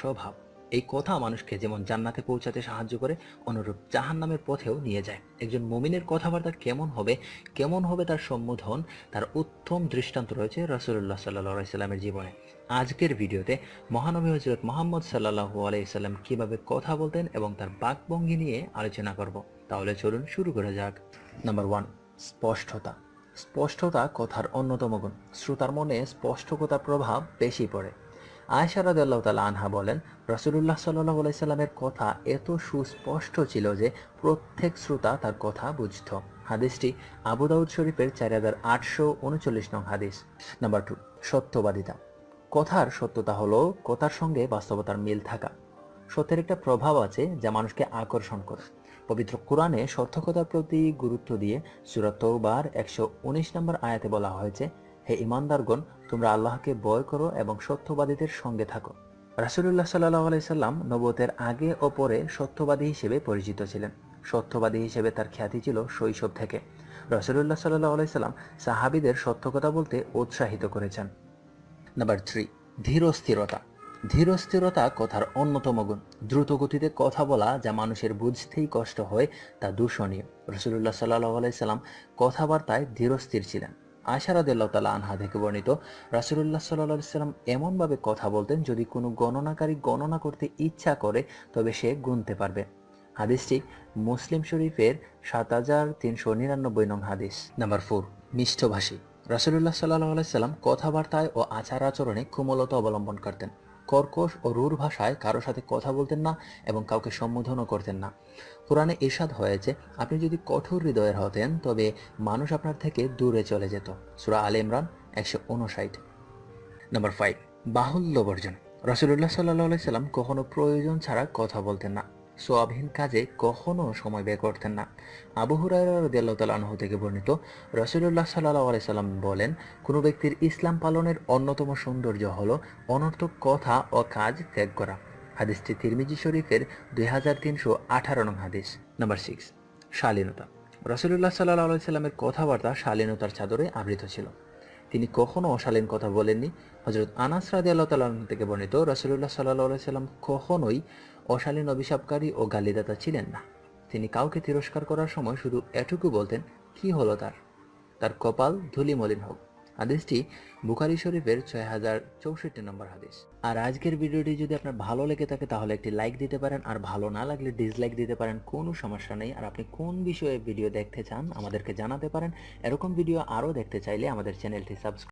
স্বভাব। এই কথা মানুষকে যেমন জান্নাতে পৌঁছাতে সাহায্য করে, অনুরূপ জাহান্নামের পথেও নিয়ে যায়। একজন মুমিনের কথাবার্তা কেমন হবে তার সম্বোধন, তার উত্তম দৃষ্টান্ত রয়েছে রাসূলুল্লাহ সাল্লাল্লাহু আলাইহি সাল্লামের জীবনে। আজকের ভিডিওতে মহানবী হযরত মুহাম্মদ সাল্লাল্লাহু আলাইহি সাল্লাম কিভাবে কথা বলতেন এবং তার বাকভঙ্গি নিয়ে আলোচনা করব। তাহলে চলুন শুরু করা যাক। নাম্বার 1, স্পষ্টতা। স্পষ্টতা কথার অন্যতম গুণ। শ্রোতার মনে স্পষ্ট কথার প্রভাব বেশি পড়ে। আয়েশা রাদিয়াল্লাহু তাআলা আনহা বলেন, রাসূলুল্লাহ সাল্লাল্লাহু আলাইহি সাল্লামের কথা এত সুস্পষ্ট ছিল যে প্রত্যেক শ্রোতা তার কথা বুঝত। হাদিসটি আবু দাউদ শরীফের 4839 নং হাদিস। নাম্বার 2, সত্যবাদিতা। কথার সত্যতা হলো কথার সঙ্গে বাস্তবতার মিল থাকা। সত্যের একটা প্রভাব আছে যা মানুষকে আকর্ষণ করে। পবিত্র কোরআনে সত্যকতার প্রতি গুরুত্ব দিয়ে সূরা তওবার 119 নম্বর আয়াতে বলা হয়েছে, হে ঈমানদারগণ, তোমরা আল্লাহকে ভয় করো এবং সত্যবাদীদের সঙ্গে থাকো। রাসূলুল্লাহ সাল্লাল্লাহু আলাইহি সাল্লাম নবুয়তের আগে ও পরে সত্যবাদী হিসেবে পরিচিত ছিলেন। সত্যবাদী হিসেবে তার খ্যাতি ছিল শৈশব থেকে। রাসূলুল্লাহ সাল্লাল্লাহু আলাইহি সাল্লাম সাহাবীদের সত্য কথা বলতে উৎসাহিত করেছেন। নাম্বার 3, ধীরস্থিরতা। ধীরস্থিরতা কথার অন্যতম গুণ। দ্রুত গতিতে কথা বলা যা মানুষের বুঝতেই কষ্ট হয় তা দূষণীয়। রাসূলুল্লাহ সাল্লাল্লাহু আলাইহি সাল্লাম কথাবার্তায় ধীরস্থির ছিলেন। আয়েশা রাদিয়াল্লাহু তাআলা আনহা থেকে বর্ণিত, রাসূলুল্লাহ সাল্লাল্লাহু আলাইহি সাল্লাম এমনভাবে কথা বলতেন যদি কোনো গণনাকারী গণনা করতে ইচ্ছা করে তবে সে গুনতে পারবে। হাদিসটি মুসলিম শরীফের 7399 নং হাদিস। নাম্বার 4, মিষ্টভাষী। রাসূলুল্লাহ সাল্লাল্লাহু আলাইহি সাল্লাম কথাবার্তায় ও আচার আচরণে কোমলতা অবলম্বন করতেন। কর্কশ ও রূঢ় ভাষায় কারো সাথে কথা বলতেন না এবং কাউকে সম্বোধনও করতেন না। কোরআনে ইরশাদ হয়েছে, আপনি যদি কঠোর হৃদয়ের হতেন তবে মানুষ আপনার থেকে দূরে চলে যেত। সূরা আলে ইমরান 159। নাম্বার 5, বাহুল্য বর্জন। রাসূলুল্লাহ সাল্লাল্লাহু আলাইহি সাল্লাম কখনো প্রয়োজন ছাড়া কথা বলতেন না। সওয়াবহীন কাজে কখনো সময় ব্যয় করতেন না। আবু হুরায়রা রাদিয়াল্লাহু তাআলা আনহু থেকে বর্ণিত, রাসূলুল্লাহ সাল্লাল্লাহু আলাইহি সাল্লাম বলেন, কোনো ব্যক্তির ইসলাম পালনের অন্যতম সৌন্দর্য হলো অনর্থক কথা ও কাজ ত্যাগ করা। হাদিসটি তিরমিজি শরীফের 2318 নং হাদিস। নাম্বার 6, শালীনতা। রাসূলুল্লাহ সাল্লাল্লাহু আলাইহি সাল্লামের কথাবার্তা শালীনতার চাদরে আবৃত ছিল। তিনি কখনো অশালীন কথা বলেননি। হযরত আনাস রাদিয়াল্লাহু তাআলা আনহু থেকে বর্ণিত, রাসূলুল্লাহ সাল্লাল্লাহু আলাইহি সাল্লাম কখনোই অশালীন, অভিশাপকারী ও গালিদাতা ছিলেন না। তিনি কাউকে তিরস্কার করার সময় শুধু এটুকু বলতেন, কি হলো তার কপাল ধুলিমলিন হোক। হাদিসটি বুখারী শরীফের 6064 নম্বর হাদিস। আর আজকের ভিডিওটি যদি আপনার ভালো লেগে থাকে তাহলে একটি লাইক দিতে পারেন, আর ভালো না লাগলে ডিসলাইক দিতে পারেন, কোনো সমস্যা নেই। আর আপনি কোন বিষয়ে ভিডিও দেখতে চান আমাদেরকে জানাতে পারেন। এরকম ভিডিও আরও দেখতে চাইলে আমাদের চ্যানেলটি সাবস্ক্রাইব